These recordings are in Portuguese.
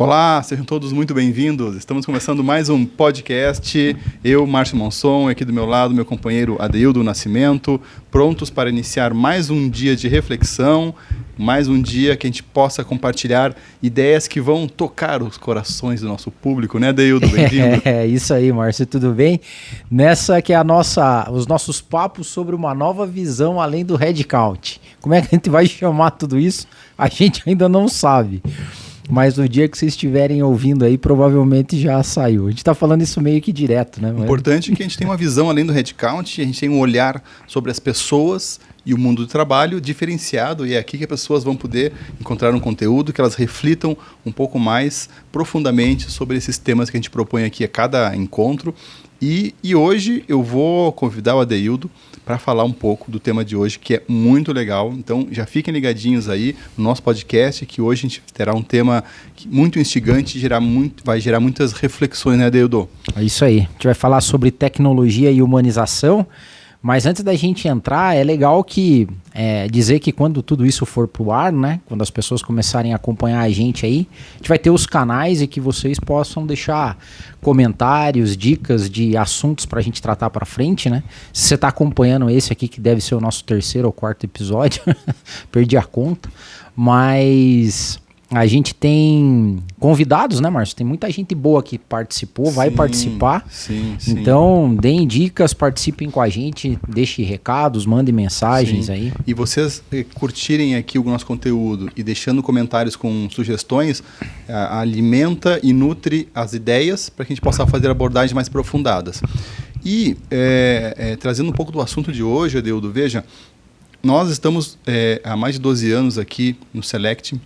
Olá, sejam todos muito bem-vindos. Estamos começando mais um podcast. Eu, Márcio Monson, aqui do meu lado, meu companheiro Adeildo Nascimento, prontos para iniciar mais um dia de reflexão, mais um dia que a gente possa compartilhar ideias que vão tocar os corações do nosso público, né, Adeildo? Bem-vindo. É isso aí, Márcio, tudo bem? Nessa que é os nossos papos sobre uma nova visão além do headcount. Como é que a gente vai chamar tudo isso? A gente ainda não sabe. Mas no dia que vocês estiverem ouvindo aí, provavelmente já saiu. A gente está falando isso meio que direto, né? Importante que a gente tenha uma visão além do headcount, a gente tem um olhar sobre as pessoas e o mundo do trabalho diferenciado, e é aqui que as pessoas vão poder encontrar um conteúdo que elas reflitam um pouco mais profundamente sobre esses temas que a gente propõe aqui a cada encontro. E hoje eu vou convidar o Adeildo para falar um pouco do tema de hoje, que é muito legal. Então já fiquem ligadinhos aí no nosso podcast, que hoje a gente terá um tema muito instigante e vai gerar muitas reflexões, né, Adeildo? É isso aí. A gente vai falar sobre tecnologia e humanização. Mas antes da gente entrar, é legal dizer que quando tudo isso for pro ar, né, quando as pessoas começarem a acompanhar a gente aí, a gente vai ter os canais e que vocês possam deixar comentários, dicas de assuntos pra gente tratar pra frente, né? Se você tá acompanhando esse aqui, que deve ser o nosso 3º ou 4º episódio, perdi a conta, mas a gente tem convidados, né, Márcio? Tem muita gente boa que participou, vai participar. Sim. Então, deem dicas, participem com a gente, deixem recados, mandem mensagens aí. E vocês curtirem aqui o nosso conteúdo e deixando comentários com sugestões, alimenta e nutre as ideias para que a gente possa fazer abordagens mais aprofundadas. E trazendo um pouco do assunto de hoje, Adeildo, veja, nós estamos há mais de 12 anos aqui no Select,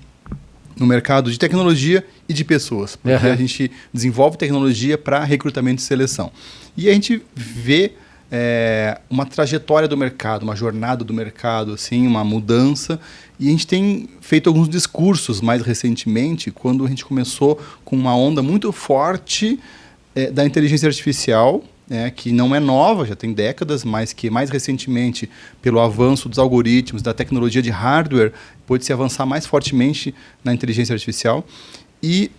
no mercado de tecnologia e de pessoas, porque a gente desenvolve tecnologia para recrutamento e seleção. E a gente vê uma trajetória do mercado, uma jornada do mercado, assim, uma mudança, e a gente tem feito alguns discursos mais recentemente, quando a gente começou com uma onda muito forte da inteligência artificial, que não é nova, já tem décadas, mas que mais recentemente, pelo avanço dos algoritmos, da tecnologia de hardware, pôde-se avançar mais fortemente na inteligência artificial. E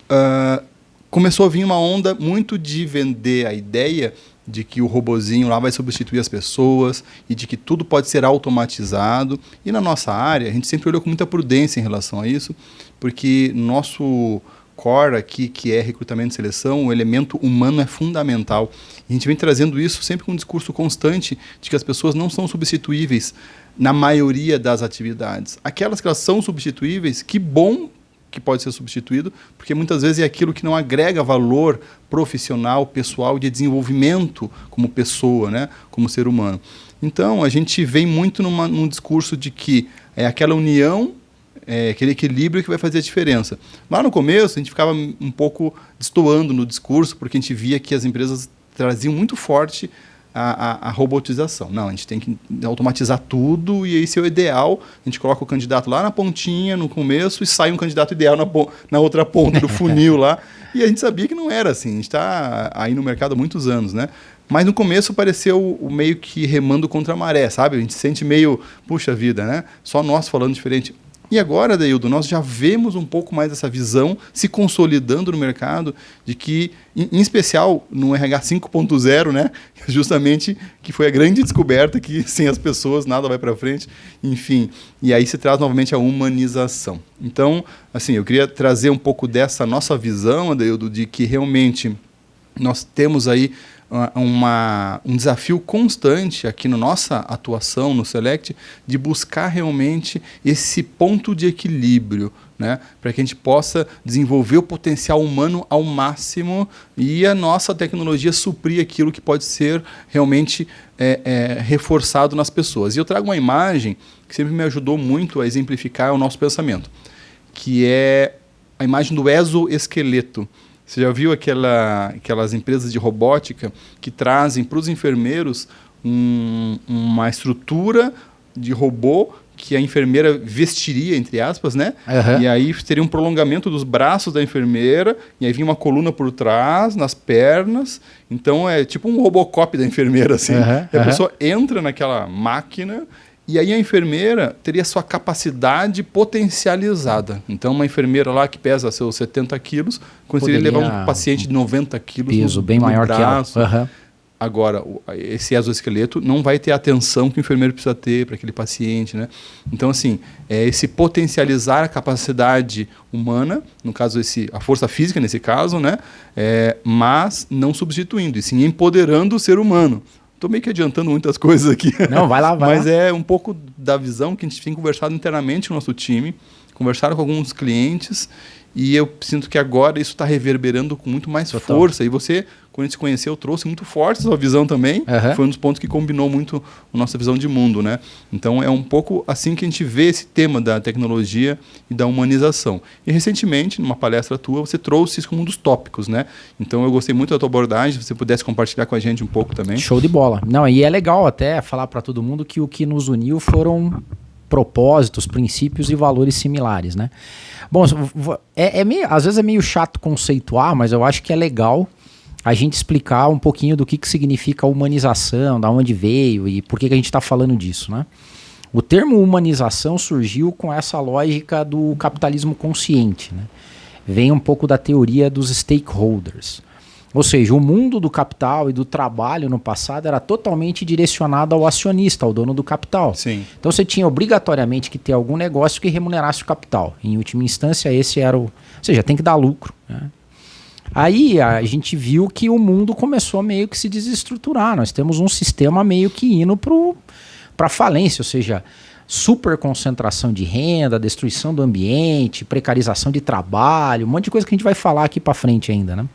começou a vir uma onda muito de vender a ideia de que o robozinho lá vai substituir as pessoas e de que tudo pode ser automatizado. E na nossa área, a gente sempre olhou com muita prudência em relação a isso, porque nosso core aqui, que é recrutamento e seleção, o elemento humano é fundamental. E a gente vem trazendo isso sempre com um discurso constante de que as pessoas não são substituíveis na maioria das atividades. Aquelas que elas são substituíveis, que bom que pode ser substituído, porque muitas vezes é aquilo que não agrega valor profissional, pessoal, de desenvolvimento como pessoa, né, como ser humano. Então, a gente vem muito num discurso de que é aquela união, aquele equilíbrio que vai fazer a diferença. Lá no começo, a gente ficava um pouco destoando no discurso, porque a gente via que as empresas traziam muito forte a robotização. Não, a gente tem que automatizar tudo, e esse é o ideal. A gente coloca o candidato lá na pontinha, no começo, e sai um candidato ideal na outra ponta do funil lá. E a gente sabia que não era assim. A gente está aí no mercado há muitos anos, né? Mas no começo pareceu o meio que remando contra a maré, sabe? A gente sente meio, puxa vida, né? Só nós falando diferente. E agora, Adeildo, nós já vemos um pouco mais essa visão se consolidando no mercado, de que, em especial no RH 5.0, né, justamente que foi a grande descoberta que sem as pessoas nada vai para frente, enfim. E aí se traz novamente a humanização. Então, assim, eu queria trazer um pouco dessa nossa visão, Adeildo, de que realmente nós temos aí um desafio constante aqui na nossa atuação no Select de buscar realmente esse ponto de equilíbrio, né, para que a gente possa desenvolver o potencial humano ao máximo e a nossa tecnologia suprir aquilo que pode ser realmente reforçado nas pessoas. E eu trago uma imagem que sempre me ajudou muito a exemplificar o nosso pensamento, que é a imagem do exoesqueleto. Você já viu aquelas empresas de robótica que trazem para os enfermeiros uma estrutura de robô que a enfermeira vestiria, entre aspas, né? Uhum. E aí teria um prolongamento dos braços da enfermeira, e aí vinha uma coluna por trás, nas pernas. Então é tipo um Robocop da enfermeira, assim. Uhum. E a pessoa entra naquela máquina E aí a enfermeira teria sua capacidade potencializada. Então, uma enfermeira lá que pesa seus 70 quilos, conseguiria levar um paciente de 90 quilos peso bem maior braço. Que ela. Agora, esse exoesqueleto não vai ter a atenção que o enfermeiro precisa ter para aquele paciente, né? Então, assim, esse potencializar a capacidade humana, no caso, a força física nesse caso, né? Mas não substituindo, e sim empoderando o ser humano. Estou meio que adiantando muitas coisas aqui. Não, vai lá, vai Mas lá. é um pouco da visão que a gente tem conversado internamente com o nosso time, conversado com alguns clientes, e eu sinto que agora isso está reverberando com muito mais força. E você, quando a gente se conheceu, trouxe muito forte a sua visão também. Foi um dos pontos que combinou muito a nossa visão de mundo, né? Então é um pouco assim que a gente vê esse tema da tecnologia e da humanização. E recentemente, numa palestra tua, você trouxe isso como um dos tópicos, né? Então eu gostei muito da tua abordagem, se você pudesse compartilhar com a gente um pouco também. Show de bola. Não, e é legal até falar para todo mundo que o que nos uniu foram propósitos, princípios e valores similares, né? Bom, às vezes é meio chato conceituar, mas eu acho que é legal a gente explicar um pouquinho do que significa humanização, da onde veio e por que a gente está falando disso, né? O termo humanização surgiu com essa lógica do capitalismo consciente, né? Vem um pouco da teoria dos stakeholders. Ou seja, o mundo do capital e do trabalho no passado era totalmente direcionado ao acionista, ao dono do capital. Sim. Então você tinha obrigatoriamente que ter algum negócio que remunerasse o capital. Em última instância, esse era Ou seja, tem que dar lucro, né? Aí a gente viu que o mundo começou a meio que se desestruturar. Nós temos um sistema meio que indo para falência, ou seja, super concentração de renda, destruição do ambiente, precarização de trabalho, um monte de coisa que a gente vai falar aqui para frente ainda, né?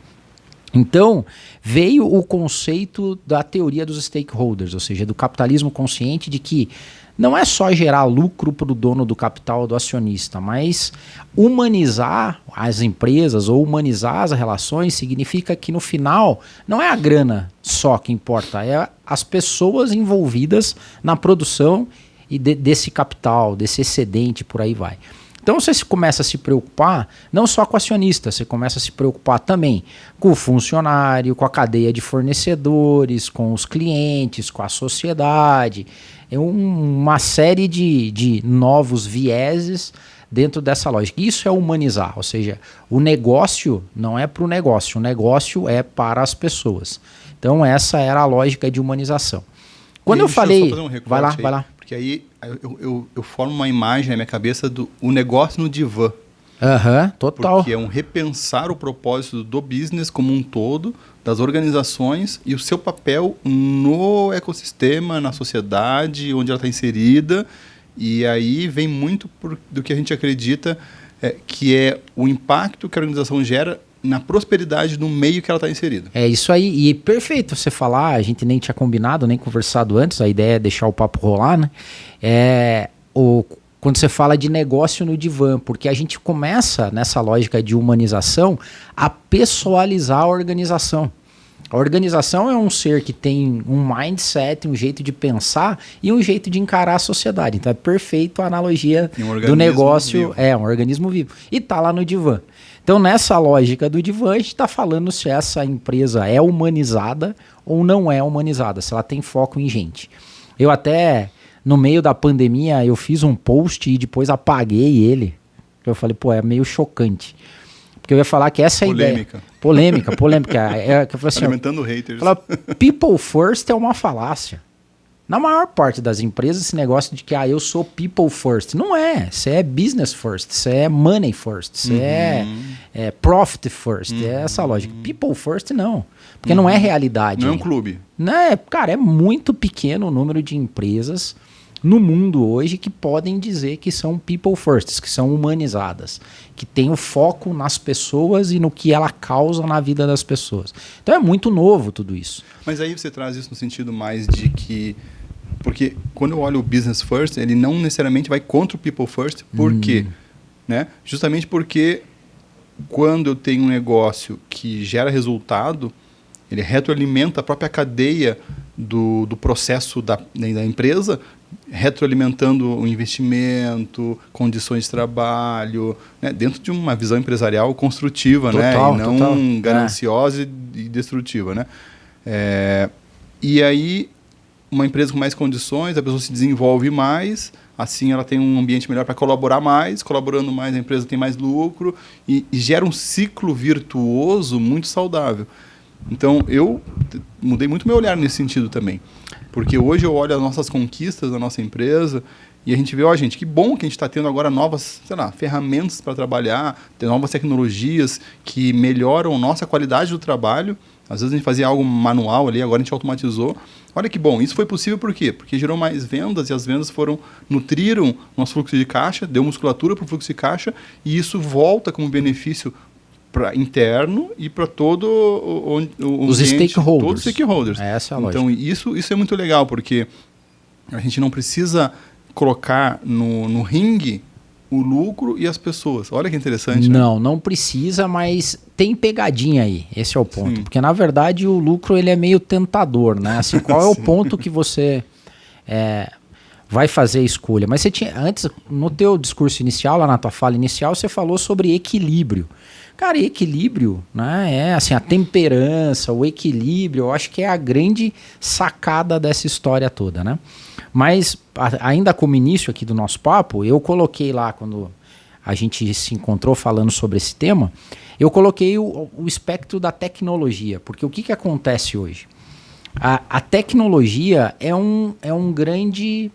Então, veio o conceito da teoria dos stakeholders, ou seja, do capitalismo consciente, de que não é só gerar lucro para o dono do capital, do acionista, mas humanizar as empresas ou humanizar as relações significa que no final não é a grana só que importa, é as pessoas envolvidas na produção e desse capital, desse excedente, por aí vai. Então você começa a se preocupar não só com o acionista, você começa a se preocupar também com o funcionário, com a cadeia de fornecedores, com os clientes, com a sociedade. É uma série de novos vieses dentro dessa lógica. Isso é humanizar, ou seja, o negócio não é para o negócio é para as pessoas. Então essa era a lógica de humanização. Quando eu falei... Vai lá. Porque aí eu formo uma imagem na minha cabeça do negócio no divã. Total. Porque é um repensar o propósito do business como um todo, das organizações e o seu papel no ecossistema, na sociedade, onde ela está inserida. E aí vem muito do que a gente acredita que é o impacto que a organização gera na prosperidade do meio que ela está inserida. É isso aí, e perfeito você falar, a gente nem tinha combinado, nem conversado antes, a ideia é deixar o papo rolar, né? Quando você fala de negócio no divã, porque a gente começa nessa lógica de humanização a pessoalizar a organização. A organização é um ser que tem um mindset, um jeito de pensar e um jeito de encarar a sociedade. Então é perfeito a analogia do negócio, vivo. É um organismo vivo. E tá lá no divã. Então, nessa lógica do divã, a gente está falando se essa empresa é humanizada ou não é humanizada, se ela tem foco em gente. Eu até, no meio da pandemia, eu fiz um post e depois apaguei ele. Eu falei, é meio chocante. Porque eu ia falar que essa é a ideia. Polêmica. Eu falei assim, alimentando haters. People first é uma falácia. Na maior parte das empresas, esse negócio de que eu sou people first. Não é. Você é business first. Você é money first. Você é profit first. É essa lógica. People first, não. Porque não é realidade. Não é um clube. Cara, é muito pequeno o número de empresas no mundo hoje que podem dizer que são people first, que são humanizadas, que têm o foco nas pessoas e no que ela causa na vida das pessoas. Então é muito novo tudo isso. Mas aí você traz isso no sentido mais de que... Porque quando eu olho o business first, ele não necessariamente vai contra o people first. Por quê? Né? Justamente porque quando eu tenho um negócio que gera resultado, ele retroalimenta a própria cadeia do processo da empresa, retroalimentando o investimento, condições de trabalho, né? Dentro de uma visão empresarial construtiva, total, né? E não gananciosa e destrutiva, né? E aí, uma empresa com mais condições, a pessoa se desenvolve mais, assim ela tem um ambiente melhor para colaborar mais, colaborando mais a empresa tem mais lucro e gera um ciclo virtuoso muito saudável. Então, eu mudei muito meu olhar nesse sentido também. Porque hoje eu olho as nossas conquistas da nossa empresa e a gente vê, gente, que bom que a gente está tendo agora novas, ferramentas para trabalhar, tem novas tecnologias que melhoram a nossa qualidade do trabalho. Às vezes a gente fazia algo manual ali, agora a gente automatizou. Olha que bom, isso foi possível por quê? Porque gerou mais vendas e as vendas nutriram nosso fluxo de caixa, deu musculatura para o fluxo de caixa e isso volta como benefício interno e para todo os ambiente, stakeholders. Todos os stakeholders. Essa é a lógica. Então, isso é muito legal, porque a gente não precisa colocar no ringue o lucro e as pessoas. Olha que interessante. Não precisa, mas tem pegadinha aí. Esse é o ponto. Sim. Porque, na verdade, o lucro ele é meio tentador, né? Assim, qual é o ponto que você vai fazer a escolha? Mas você tinha, antes, no teu discurso inicial, lá na tua fala inicial, você falou sobre equilíbrio. Cara, equilíbrio, né? Assim, a temperança, o equilíbrio, eu acho que é a grande sacada dessa história toda, né? Mas, ainda como início aqui do nosso papo, eu coloquei lá, quando a gente se encontrou falando sobre esse tema, eu coloquei o espectro da tecnologia, porque o que acontece hoje? A tecnologia é um grande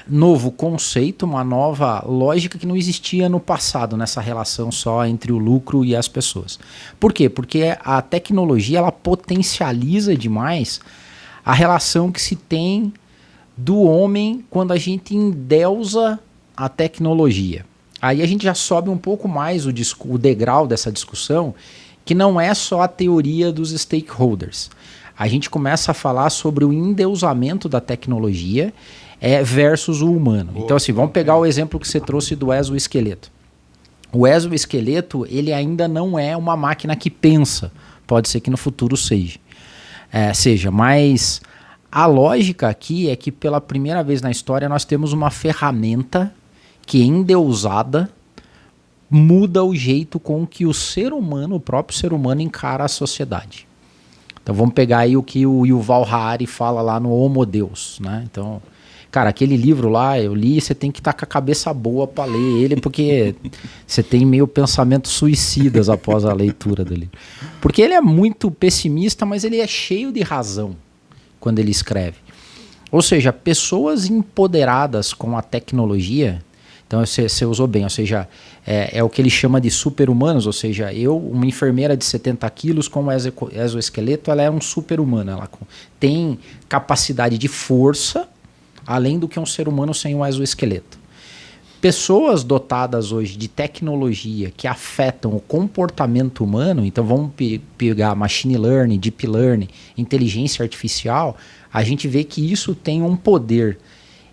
novo conceito, uma nova lógica que não existia no passado, nessa relação só entre o lucro e as pessoas. Por quê? Porque a tecnologia ela potencializa demais a relação que se tem do homem quando a gente endeusa a tecnologia. Aí a gente já sobe um pouco mais o degrau dessa discussão, que não é só a teoria dos stakeholders. A gente começa a falar sobre o endeusamento da tecnologia versus o humano. Então, assim, vamos pegar o exemplo que você trouxe do exoesqueleto. O exoesqueleto, ele ainda não é uma máquina que pensa. Pode ser que no futuro seja. Mas a lógica aqui é que pela primeira vez na história nós temos uma ferramenta que, endeusada, muda o jeito com que o ser humano, o próprio ser humano, encara a sociedade. Então vamos pegar aí o que o Yuval Harari fala lá no Homo Deus, né? Então, cara, aquele livro lá, eu li, você tem que estar com a cabeça boa para ler ele, porque você tem meio pensamentos suicidas após a leitura dele. Porque ele é muito pessimista, mas ele é cheio de razão quando ele escreve. Ou seja, pessoas empoderadas com a tecnologia, então você usou bem, ou seja, é o que ele chama de super-humanos, ou seja, uma enfermeira de 70 quilos com exoesqueleto, ela é um super-humano, ela tem capacidade de força, além do que um ser humano sem um exoesqueleto. Pessoas dotadas hoje de tecnologia que afetam o comportamento humano, então vamos pegar machine learning, deep learning, inteligência artificial, a gente vê que isso tem um poder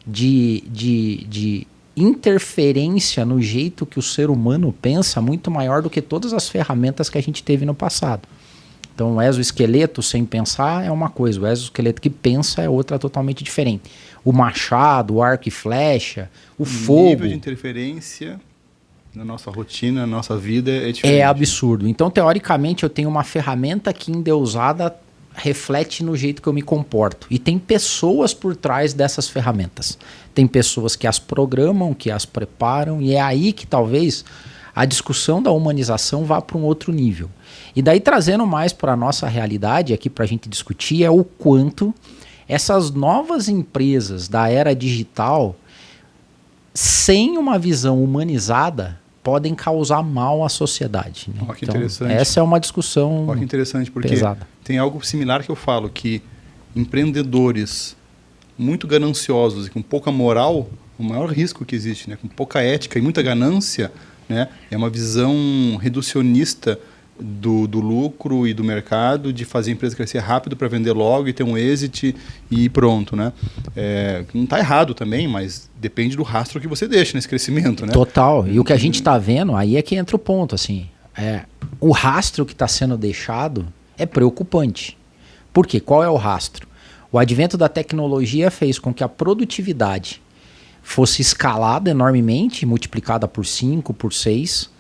de interferência no jeito que o ser humano pensa muito maior do que todas as ferramentas que a gente teve no passado. Então, o exoesqueleto sem pensar é uma coisa, o exoesqueleto que pensa é outra totalmente diferente. O machado, o arco e flecha, o fogo... O nível de interferência na nossa rotina, na nossa vida é diferente. É absurdo. Então, teoricamente, eu tenho uma ferramenta que, endeusada, reflete no jeito que eu me comporto. E tem pessoas por trás dessas ferramentas. Tem pessoas que as programam, que as preparam, e é aí que talvez a discussão da humanização vá para um outro nível. E daí, trazendo mais para a nossa realidade aqui para a gente discutir, é o quanto essas novas empresas da era digital, sem uma visão humanizada, podem causar mal à sociedade. Né? Que interessante. Essa é uma discussão que interessante, porque pesada. Tem algo similar que eu falo, que empreendedores muito gananciosos e com pouca moral, o maior risco que existe, né? Com pouca ética e muita ganância, né? É uma visão reducionista do lucro e do mercado, de fazer a empresa crescer rápido para vender logo e ter um exit e pronto, né? Não está errado também, mas depende do rastro que você deixa nesse crescimento, né? Total. E o que a gente está vendo, aí é que entra o ponto, assim. O rastro que está sendo deixado é preocupante. Por quê? Qual é o rastro? O advento da tecnologia fez com que a produtividade fosse escalada enormemente, multiplicada por 5, por 6.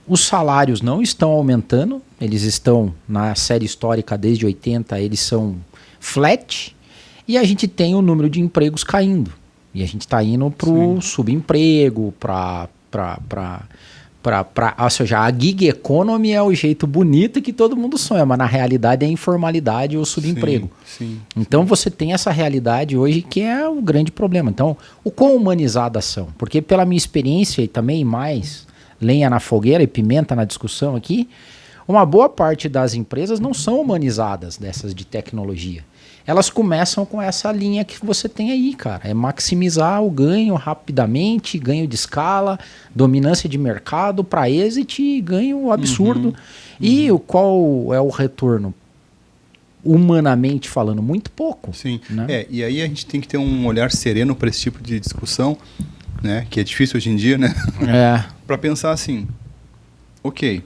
Os salários não estão aumentando, eles estão na série histórica desde 80, eles são flat, E a gente tem o número de empregos caindo. E a gente está indo para o subemprego, ou seja, a gig economy é o jeito bonito que todo mundo sonha, mas na realidade é a informalidade ou o subemprego. Então você tem essa realidade hoje que é o grande problema. Então, o quão humanizada são? Porque pela minha experiência e também mais lenha na fogueira e pimenta na discussão aqui, uma boa parte das empresas não são humanizadas dessas de tecnologia. Elas começam com essa linha que você tem aí, cara. É maximizar o ganho rapidamente, ganho de escala, dominância de mercado para exit e ganho absurdo. E qual é o retorno? Humanamente falando, muito pouco. Sim. Né? E aí a gente tem que ter um olhar sereno para esse tipo de discussão, né? Que é difícil hoje em dia, né? Para pensar assim, ok,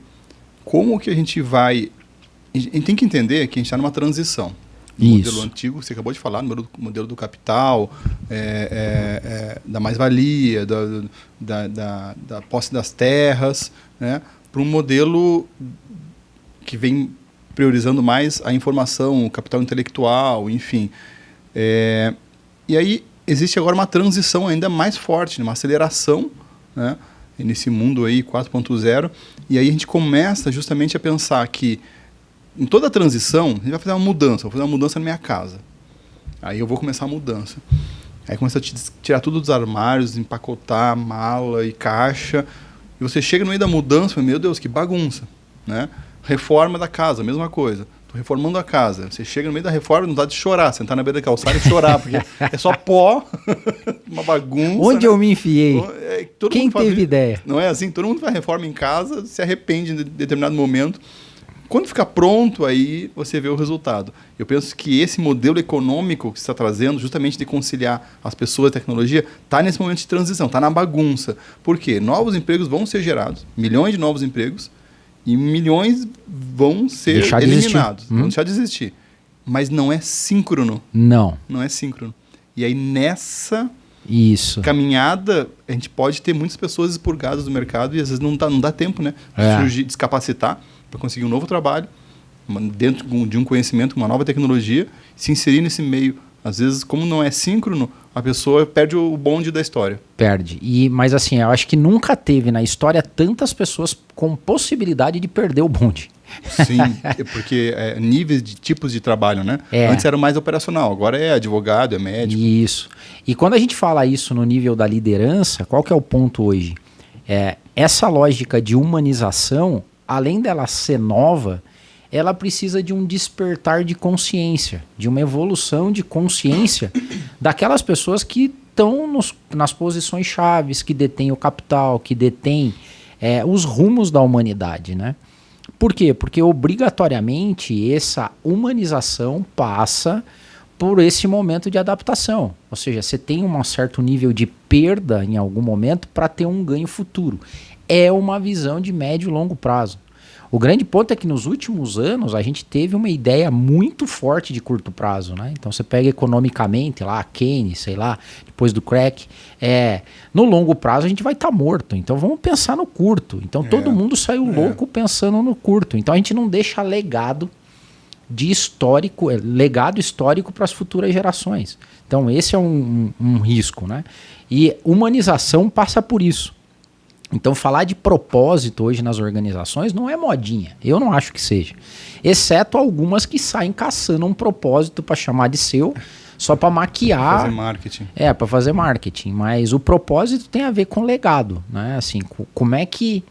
como que a gente vai... A gente tem que entender que a gente está numa transição. O modelo antigo, você acabou de falar, modelo do capital, da mais-valia, da posse das terras, né, para um modelo que vem priorizando mais a informação, o capital intelectual, enfim. E aí existe agora uma transição ainda mais forte, uma aceleração, né, nesse mundo aí 4.0, e aí a gente começa justamente a pensar que em toda a transição, a gente vai fazer uma mudança. Vou fazer uma mudança na minha casa. Aí eu vou começar a mudança. Aí começa a tirar tudo dos armários, empacotar mala e caixa. E você chega no meio da mudança e fala, meu Deus, que bagunça. Né? Reforma da casa, mesma coisa. Estou reformando a casa. Você chega no meio da reforma, não dá de chorar. Sentar na beira da calçada e chorar, porque é só pó, uma bagunça. Onde eu me enfiei? Quem teve ideia? Não é assim? Todo mundo faz reforma em casa, se arrepende em determinado momento. Quando ficar pronto, aí você vê o resultado. Eu penso que esse modelo econômico que você está trazendo, justamente de conciliar as pessoas e a tecnologia, está nesse momento de transição, está na bagunça. Por quê? Novos empregos vão ser gerados, milhões de novos empregos, e milhões vão ser eliminados, vão deixar de existir. Mas não é síncrono. Não. Não é síncrono. E aí nessa caminhada, a gente pode ter muitas pessoas expurgadas do mercado e às vezes não dá tempo, né? De descapacitar para conseguir um novo trabalho, dentro de um conhecimento, uma nova tecnologia, se inserir nesse meio. Às vezes, como não é síncrono, a pessoa perde o bonde da história. Perde. Mas assim, eu acho que nunca teve na história tantas pessoas com possibilidade de perder o bonde. Sim, porque níveis de tipos de trabalho, né? Antes era mais operacional, agora é advogado, é médico. Isso. E quando a gente fala isso no nível da liderança, qual que é o ponto hoje? Essa lógica de humanização, além dela ser nova, ela precisa de um despertar de consciência, de uma evolução de consciência daquelas pessoas que estão nas posições chaves, que detêm o capital, que detêm os rumos da humanidade, né? Por quê? Porque obrigatoriamente essa humanização passa por esse momento de adaptação. Ou seja, você tem um certo nível de perda em algum momento para ter um ganho futuro. É uma visão de médio e longo prazo. O grande ponto é que nos últimos anos a gente teve uma ideia muito forte de curto prazo, né? Então você pega economicamente lá, Keynes, sei lá, depois do crack, no longo prazo a gente vai estar morto, então vamos pensar no curto. Então todo mundo saiu louco pensando no curto. Então a gente não deixa legado histórico para as futuras gerações. Então esse é um risco, né? E humanização passa por isso. Então falar de propósito hoje nas organizações não é modinha, eu não acho que seja, exceto algumas que saem caçando um propósito para chamar de seu, só para maquiar, fazer marketing. Para fazer marketing, mas o propósito tem a ver com legado, né? Assim, como é que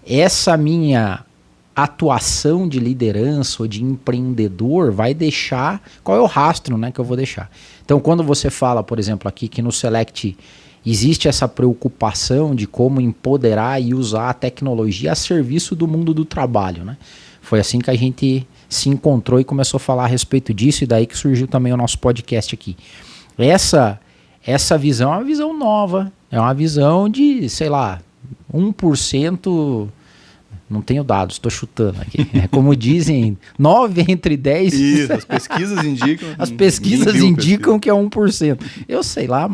essa minha atuação de liderança ou de empreendedor vai deixar, qual é o rastro, né, que eu vou deixar. Então quando você fala, por exemplo, aqui que no Select existe essa preocupação de como empoderar e usar a tecnologia a serviço do mundo do trabalho, né? Foi assim que a gente se encontrou e começou a falar a respeito disso, e daí que surgiu também o nosso podcast aqui. Essa visão é uma visão nova, é uma visão de, sei lá, 1%, não tenho dados, estou chutando aqui. Como dizem, 9 entre 10. Isso, as pesquisas indicam. As pesquisas indicam que é 1%. Eu sei lá,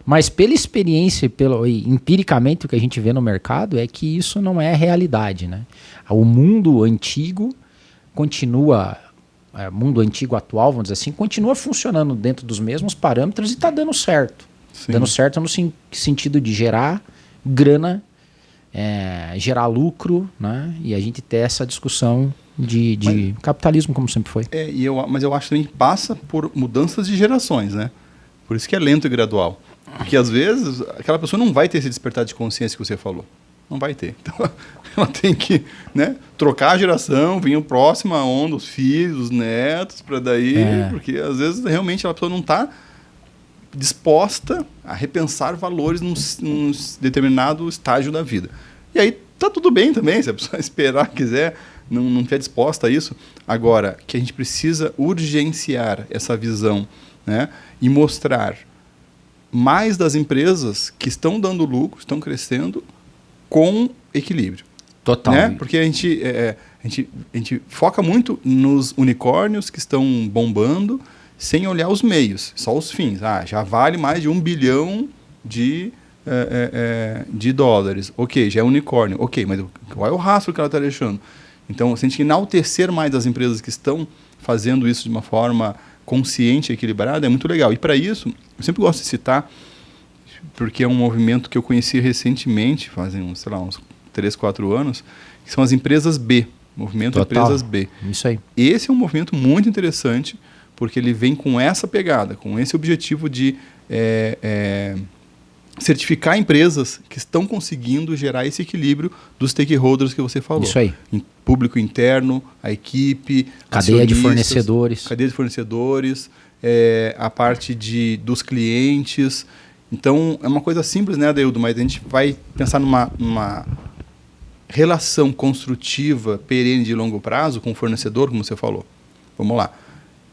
mas pela experiência, empiricamente o que a gente vê no mercado é que isso não é realidade, né? O mundo antigo continua mundo antigo atual, vamos dizer assim, continua funcionando dentro dos mesmos parâmetros e está dando certo. Sim. Dando certo no sentido de gerar grana, gerar lucro, né? E a gente ter essa discussão de capitalismo, como sempre foi. Mas eu acho também que passa por mudanças de gerações, né? Por isso que é lento e gradual. Porque às vezes aquela pessoa não vai ter esse despertar de consciência que você falou. Não vai ter. Então ela tem que, né, trocar a geração, vir a próxima onda, os filhos, os netos, para daí. Porque às vezes realmente a pessoa não está disposta a repensar valores num determinado estágio da vida. E aí tá tudo bem também, se a pessoa esperar, quiser, não estiver disposta a isso. Agora, que a gente precisa urgenciar essa visão, né, e mostrar mais das empresas que estão dando lucro, estão crescendo com equilíbrio. Total. Né? Porque a gente foca muito nos unicórnios que estão bombando, sem olhar os meios, só os fins. Já vale mais de 1 bilhão de dólares. Ok, já é unicórnio. Ok, mas qual é o rastro que ela está deixando? Então, se a gente enaltecer mais as empresas que estão fazendo isso de uma forma consciente e equilibrada, é muito legal. E para isso, eu sempre gosto de citar, porque é um movimento que eu conheci recentemente, fazem uns 3, 4 anos, que são as empresas B, movimento Total. Empresas B. Isso aí. Esse é um movimento muito interessante, porque ele vem com essa pegada, com esse objetivo de certificar empresas que estão conseguindo gerar esse equilíbrio dos stakeholders que você falou. Isso aí. Público interno, a equipe, cadeia de fornecedores. Cadeia de fornecedores, a parte dos clientes. Então, é uma coisa simples, né, Adeildo? Mas a gente vai pensar numa relação construtiva, perene de longo prazo com o fornecedor, como você falou. Vamos lá.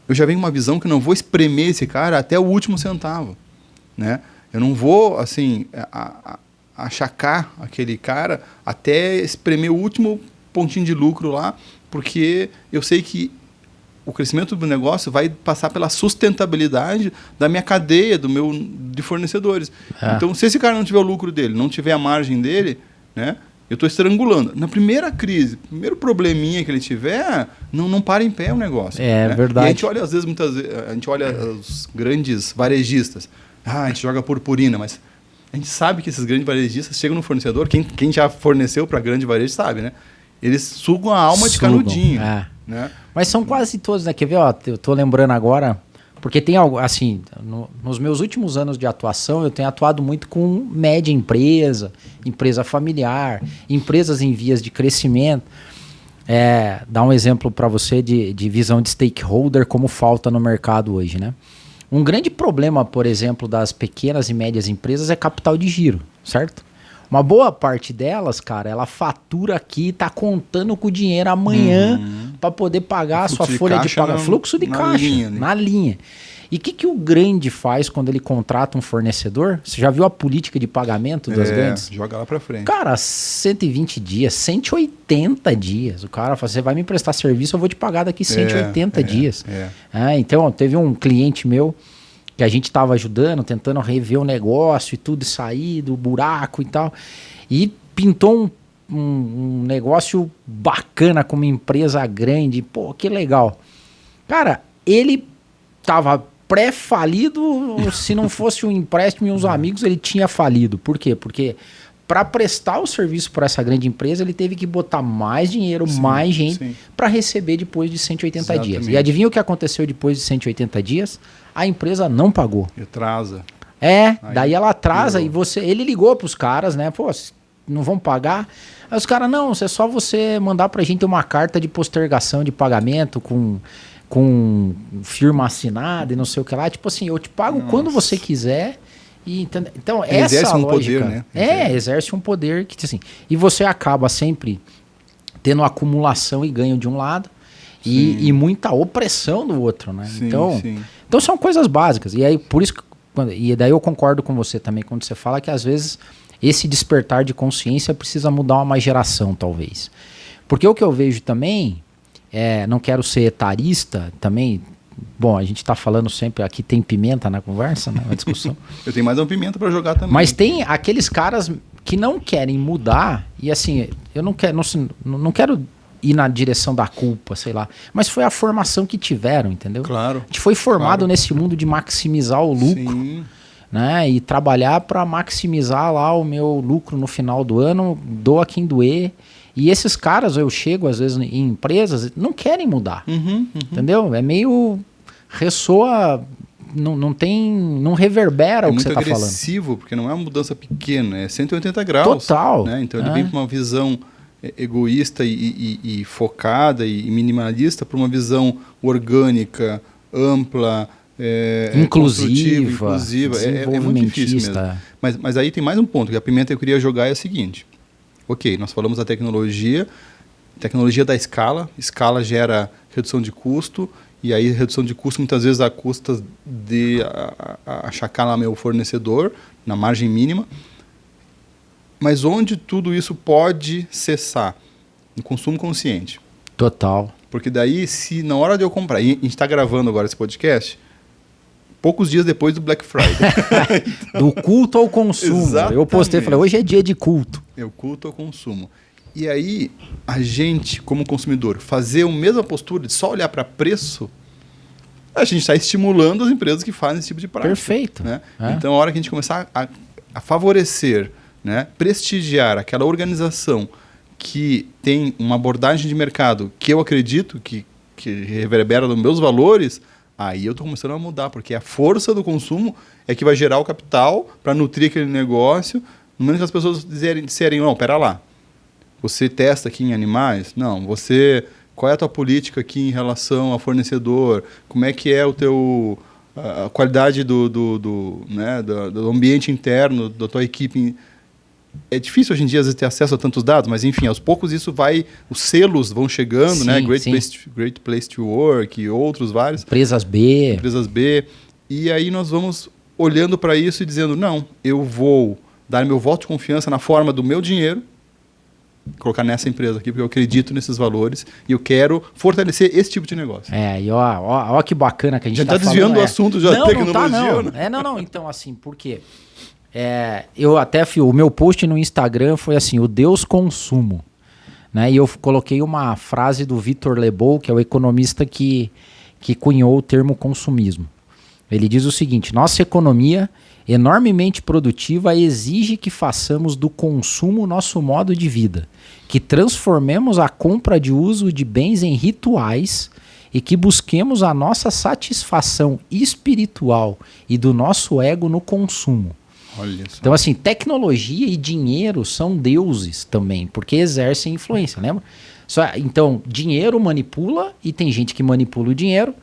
Eu já venho com uma visão que não vou espremer esse cara até o último centavo, né? Eu não vou, assim, achacar aquele cara até espremer o último pontinho de lucro lá, porque eu sei que o crescimento do negócio vai passar pela sustentabilidade da minha cadeia, de fornecedores. Então, se esse cara não tiver o lucro dele, não tiver a margem dele, né, eu estou estrangulando. Na primeira crise, primeiro probleminha que ele tiver, não para em pé o negócio. Né? Verdade. E a gente olha, às vezes, a gente olha os grandes varejistas. A gente joga purpurina, mas a gente sabe que esses grandes varejistas chegam no fornecedor, quem já forneceu para grande varejo sabe, né? Eles sugam a alma de canudinho. Né? Mas são quase todos, né? Quer ver? Eu tô lembrando agora, porque tem algo, assim, nos meus últimos anos de atuação, eu tenho atuado muito com média empresa familiar, empresas em vias de crescimento. Dar um exemplo para você de visão de stakeholder, como falta no mercado hoje, né? Um grande problema, por exemplo, das pequenas e médias empresas é capital de giro, certo? Uma boa parte delas, cara, ela fatura aqui, tá contando com o dinheiro amanhã para poder pagar a sua folha de pagamento. Fluxo de caixa, na linha. E o que o grande faz quando ele contrata um fornecedor? Você já viu a política de pagamento das grandes? Joga lá para frente. Cara, 120 dias, 180 dias. O cara fala, você vai me prestar serviço, eu vou te pagar daqui 180 dias. Então, teve um cliente meu que a gente estava ajudando, tentando rever o negócio e tudo, sair do buraco e tal. E pintou um negócio bacana com uma empresa grande. Pô, que legal. Cara, ele estava pré-falido, se não fosse um empréstimo e uns amigos, ele tinha falido. Por quê? Porque para prestar o serviço para essa grande empresa, ele teve que botar mais dinheiro, mais gente, para receber depois de 180 dias. E adivinha o que aconteceu depois de 180 dias? A empresa não pagou. Atrasa. Daí ela atrasa e ele ligou para os caras, né? Pô, não vão pagar? Aí os caras, não, é só você mandar para a gente uma carta de postergação de pagamento com firma assinada e não sei o que lá. Tipo assim, eu te pago quando você quiser. Então, essa exerce um lógica, poder, né? Exerce um poder que, assim, e você acaba sempre tendo acumulação e ganho de um lado e muita opressão do outro, né? Então são coisas básicas. E aí, por isso e daí eu concordo com você também quando você fala que às vezes esse despertar de consciência precisa mudar uma geração, talvez. Porque o que eu vejo também, não quero ser etarista também. Bom, a gente está falando sempre, aqui tem pimenta na conversa, né, na discussão. Eu tenho mais uma pimenta para jogar também. Mas tem aqueles caras que não querem mudar, e assim, eu não quero ir na direção da culpa, sei lá. Mas foi a formação que tiveram, entendeu? Claro. A gente foi formado nesse mundo de maximizar o lucro. Sim. Né? E trabalhar para maximizar lá o meu lucro no final do ano, doa quem doer. E esses caras, eu chego às vezes em empresas, não querem mudar. Entendeu? É meio... ressoa... Não reverbera o que você está falando. É muito agressivo, porque não é uma mudança pequena, é 180 graus. Total. Né? Então ele vem para uma visão egoísta e focada e minimalista para uma visão orgânica, ampla, inclusiva. É muito difícil mesmo. Mas aí tem mais um ponto que a Pimenta eu queria jogar é o seguinte. Ok, nós falamos da tecnologia da escala. Escala gera redução de custo. E aí, redução de custo, muitas vezes, a custas de achacar lá meu fornecedor, na margem mínima. Mas onde tudo isso pode cessar? No consumo consciente. Total. Porque daí, se na hora de eu comprar... E a gente está gravando agora esse podcast, poucos dias depois do Black Friday. Do culto ao consumo. Exatamente. Eu postei e falei, hoje é dia de culto. É o culto ao consumo. E aí, a gente, como consumidor, fazer a mesma postura de só olhar para preço, a gente está estimulando as empresas que fazem esse tipo de prática. Perfeito. Né? Então, a hora que a gente começar a favorecer, né, prestigiar aquela organização que tem uma abordagem de mercado que eu acredito que reverbera nos meus valores, aí eu estou começando a mudar, porque a força do consumo é que vai gerar o capital para nutrir aquele negócio, no momento que as pessoas disserem, não, pera lá, você testa aqui em animais? Não. Qual é a tua política aqui em relação ao fornecedor? Como é que é a qualidade do ambiente interno da tua equipe? É difícil hoje em dia às vezes, ter acesso a tantos dados, mas enfim, aos poucos os selos vão chegando, sim, né? Great Place to Work e outros vários. Empresas B. E aí nós vamos olhando para isso e dizendo, não, eu vou dar meu voto de confiança na forma do meu dinheiro, colocar nessa empresa aqui, porque eu acredito nesses valores e eu quero fortalecer esse tipo de negócio. E ó que bacana que a gente está desviando do assunto da tecnologia. Não. Então, assim, por quê? Eu até, o meu post no Instagram foi assim, o Deus consumo. Né? E eu coloquei uma frase do Victor Lebow, que é o economista que cunhou o termo consumismo. Ele diz o seguinte, nossa economia enormemente produtiva exige que façamos do consumo nosso modo de vida, que transformemos a compra de uso de bens em rituais e que busquemos a nossa satisfação espiritual e do nosso ego no consumo. Olha só. Então, assim, tecnologia e dinheiro são deuses também, porque exercem influência, lembra? Então, dinheiro manipula e tem gente que manipula o dinheiro.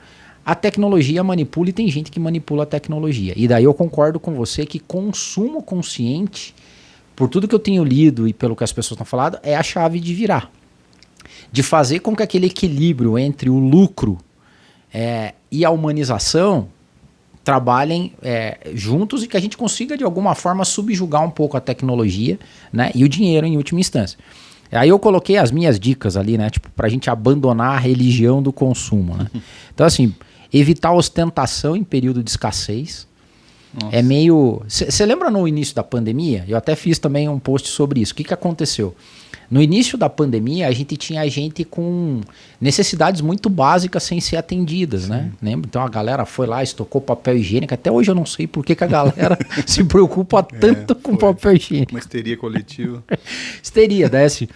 A tecnologia manipula e tem gente que manipula a tecnologia. E daí eu concordo com você que consumo consciente, por tudo que eu tenho lido e pelo que as pessoas estão falando, é a chave de virar. De fazer com que aquele equilíbrio entre o lucro e a humanização trabalhem juntos e que a gente consiga, de alguma forma, subjugar um pouco a tecnologia, né, e o dinheiro em última instância. Aí eu coloquei as minhas dicas ali, né, tipo, pra gente abandonar a religião do consumo, né? Então, assim, evitar ostentação em período de escassez. Nossa. É meio... Você lembra no início da pandemia? Eu até fiz também um post sobre isso. O que aconteceu? No início da pandemia, a gente tinha gente com necessidades muito básicas sem ser atendidas, né? Lembra? Então a galera foi lá, estocou papel higiênico. Até hoje eu não sei por que a galera se preocupa tanto com papel higiênico. Uma histeria coletiva. Histeria, desce.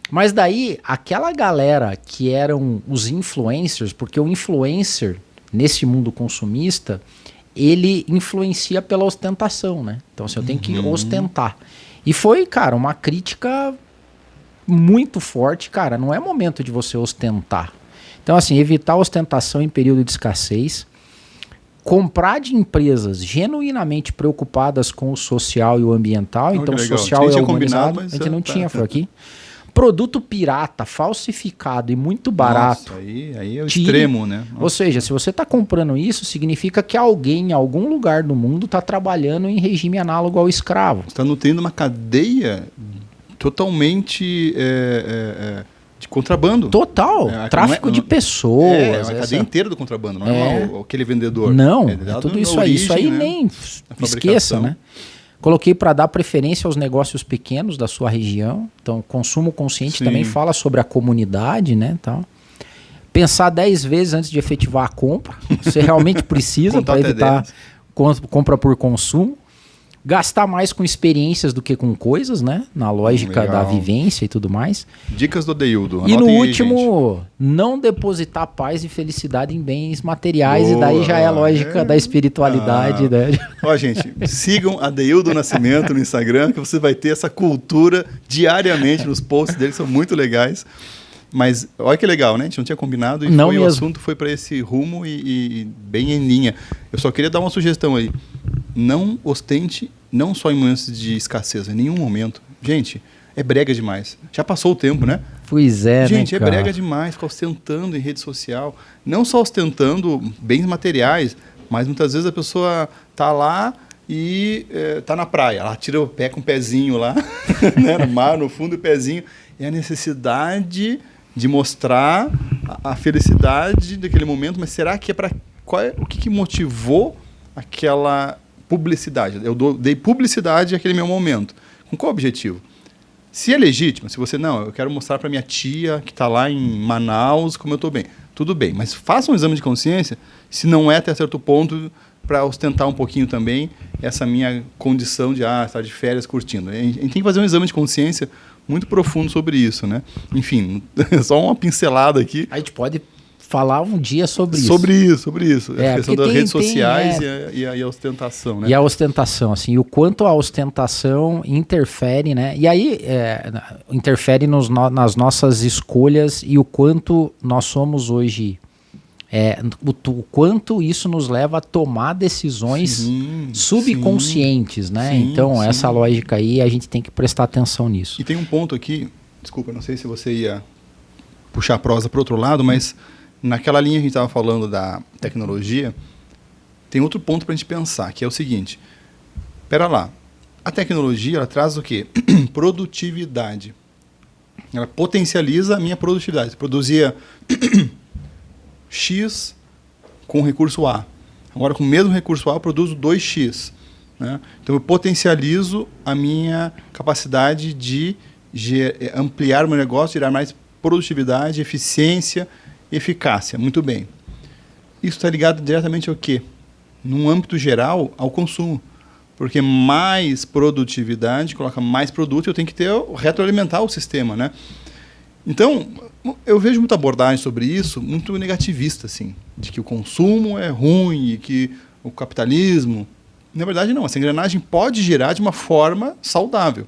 Mas daí, aquela galera que eram os influencers, porque o influencer, nesse mundo consumista, ele influencia pela ostentação, né? Então, assim, eu tenho que ostentar. E foi, cara, uma crítica muito forte. Cara, não é momento de você ostentar. Então, assim, evitar a ostentação em período de escassez, comprar de empresas genuinamente preocupadas com o social e o ambiental. Então, o social é humanizado. A gente não tinha, foi aqui. Produto pirata, falsificado e muito barato. Nossa, aí é o extremo, né? Nossa. Ou seja, se você está comprando isso, significa que alguém em algum lugar do mundo está trabalhando em regime análogo ao escravo. Você está nutrindo uma cadeia totalmente de contrabando. Total. Tráfico de pessoas. É uma cadeia inteira do contrabando, não é aquele vendedor. Não, tudo isso aí. Isso aí, né? Nem esqueça, né? Coloquei para dar preferência aos negócios pequenos da sua região. Então, consumo consciente também fala sobre a comunidade, né? Tal. Pensar 10 vezes antes de efetivar a compra. Você realmente precisa para evitar compra por consumo. Gastar mais com experiências do que com coisas, né? Na lógica da vivência e tudo mais. Dicas do Adeildo. E no último, não depositar paz e felicidade em bens materiais. Boa, e daí já é a lógica da espiritualidade. Né? Ó, gente, sigam Adeildo Nascimento no Instagram, que você vai ter essa cultura diariamente nos posts dele, que são muito legais. Mas olha que legal, né? A gente não tinha combinado e o assunto foi para esse rumo e bem em linha. Eu só queria dar uma sugestão aí. Não ostente, não só em momentos de escassez, em nenhum momento. Gente, é brega demais. Já passou o tempo, né? Pois é, gente, né, é brega demais ficar ostentando em rede social. Não só ostentando bens materiais, mas muitas vezes a pessoa tá lá e tá na praia. Ela tira o pé com o pezinho lá, né, no mar, no fundo, o pezinho. É a necessidade de mostrar a felicidade daquele momento, mas será que é para o que motivou aquela publicidade? Eu dei publicidade àquele meu momento. Com qual objetivo? Se é legítimo, se você eu quero mostrar para minha tia que está lá em Manaus como eu estou bem. Tudo bem, mas faça um exame de consciência se não é até certo ponto para ostentar um pouquinho também essa minha condição de estar de férias curtindo. A gente tem que fazer um exame de consciência muito profundo sobre isso, né? Enfim, só uma pincelada aqui. A gente pode falar um dia sobre isso. Sobre isso. A questão das redes sociais e a ostentação, né? E a ostentação, assim, o quanto a ostentação interfere, né? E aí, interfere nas nossas escolhas e o quanto nós somos hoje... o quanto isso nos leva a tomar decisões subconscientes, né? Então, essa lógica aí, a gente tem que prestar atenção nisso. E tem um ponto aqui, desculpa, não sei se você ia puxar a prosa para outro lado, mas naquela linha que a gente estava falando da tecnologia, tem outro ponto para a gente pensar, que é o seguinte, espera lá, a tecnologia, ela traz o quê? Produtividade. Ela potencializa a minha produtividade. Produzia... X com o recurso A. Agora, com o mesmo recurso A, eu produzo 2X. Né? Então, eu potencializo a minha capacidade de ampliar o meu negócio, gerar mais produtividade, eficiência, eficácia. Muito bem. Isso está ligado diretamente ao quê? Num âmbito geral, ao consumo. Porque mais produtividade coloca mais produto e eu tenho que retroalimentar o sistema, né? Então, eu vejo muita abordagem sobre isso, muito negativista, assim, de que o consumo é ruim e que o capitalismo... Na verdade, não. Essa engrenagem pode girar de uma forma saudável.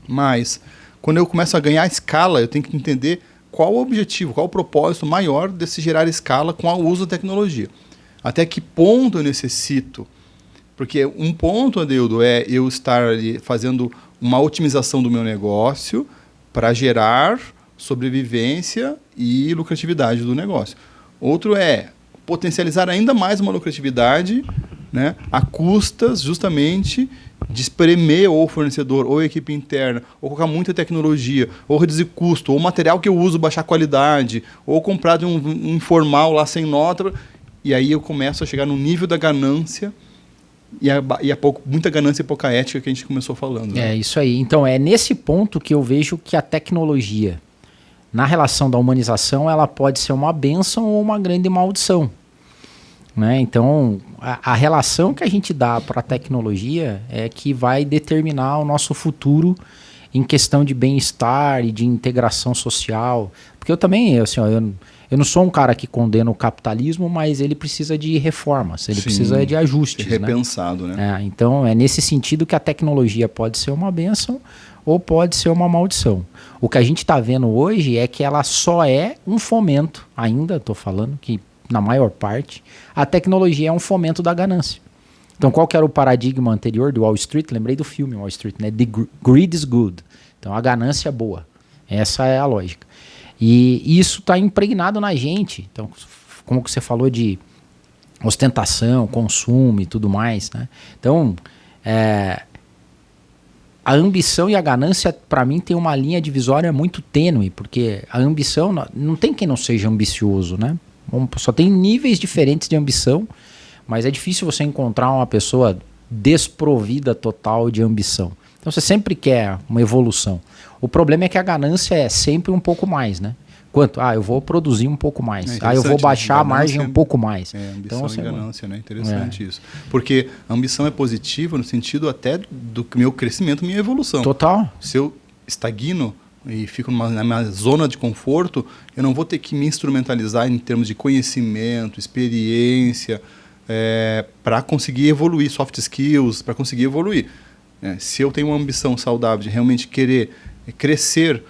Mas, quando eu começo a ganhar escala, eu tenho que entender qual o objetivo, qual o propósito maior desse gerar escala com o uso da tecnologia. Até que ponto eu necessito? Porque um ponto, Adeildo, é eu estar ali fazendo uma otimização do meu negócio para gerar sobrevivência e lucratividade do negócio. Outro é potencializar ainda mais uma lucratividade, né, a custas justamente de espremer ou o fornecedor, ou a equipe interna, ou colocar muita tecnologia, ou reduzir custo, ou material que eu uso baixar qualidade, ou comprar de um informal lá sem nota, e aí eu começo a chegar no nível da ganância e muita ganância e pouca ética que a gente começou falando. Né? É isso aí. Então, é nesse ponto que eu vejo que a tecnologia, na relação da humanização, ela pode ser uma bênção ou uma grande maldição. Né? Então, a relação que a gente dá para a tecnologia é que vai determinar o nosso futuro em questão de bem-estar e de integração social. Porque eu também, assim, eu não sou um cara que condena o capitalismo, mas ele precisa de reformas, ele precisa de ajustes. Repensado, né? Então, é nesse sentido que a tecnologia pode ser uma bênção ou pode ser uma maldição. O que a gente está vendo hoje é que ela só é um fomento, ainda estou falando que na maior parte, a tecnologia é um fomento da ganância. Então, qual que era o paradigma anterior do Wall Street? Lembrei do filme Wall Street, né? The greed is good. Então, a ganância é boa. Essa é a lógica. E isso está impregnado na gente. Então, como você falou de ostentação, consumo e tudo mais, né? Então, a ambição e a ganância, para mim, tem uma linha divisória muito tênue, porque a ambição, não tem quem não seja ambicioso, né? Só tem níveis diferentes de ambição, mas é difícil você encontrar uma pessoa desprovida total de ambição. Então você sempre quer uma evolução. O problema é que a ganância é sempre um pouco mais, né? Quanto? Eu vou produzir um pouco mais. Eu vou baixar a margem um pouco mais. Ambição e ganância, né? Interessante isso. Porque a ambição é positiva no sentido até do meu crescimento, minha evolução. Total. Se eu estagno e fico na minha zona de conforto, eu não vou ter que me instrumentalizar em termos de conhecimento, experiência, para conseguir evoluir, soft skills, para conseguir evoluir. Se eu tenho uma ambição saudável de realmente querer crescer,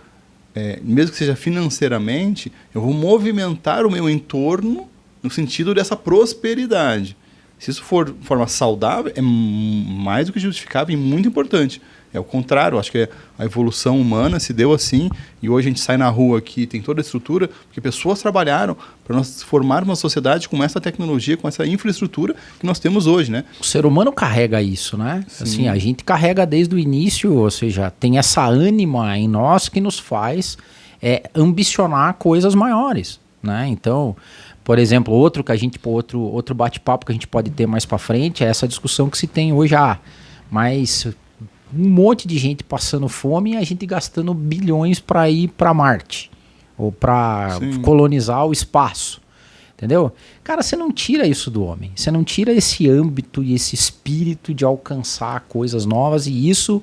mesmo que seja financeiramente, eu vou movimentar o meu entorno no sentido dessa prosperidade. Se isso for de forma saudável, é mais do que justificável e muito importante. É o contrário, acho que a evolução humana se deu assim, e hoje a gente sai na rua aqui, tem toda a estrutura, porque pessoas trabalharam para nós formarmos uma sociedade com essa tecnologia, com essa infraestrutura que nós temos hoje, né? O ser humano carrega isso, né? Sim. Assim, a gente carrega desde o início, ou seja, tem essa ânima em nós que nos faz ambicionar coisas maiores, né? Então, por exemplo, outro bate-papo que a gente pode ter mais para frente é essa discussão que se tem hoje, mas um monte de gente passando fome e a gente gastando bilhões para ir para Marte ou para colonizar o espaço, entendeu? Cara, você não tira isso do homem, você não tira esse âmbito e esse espírito de alcançar coisas novas, e isso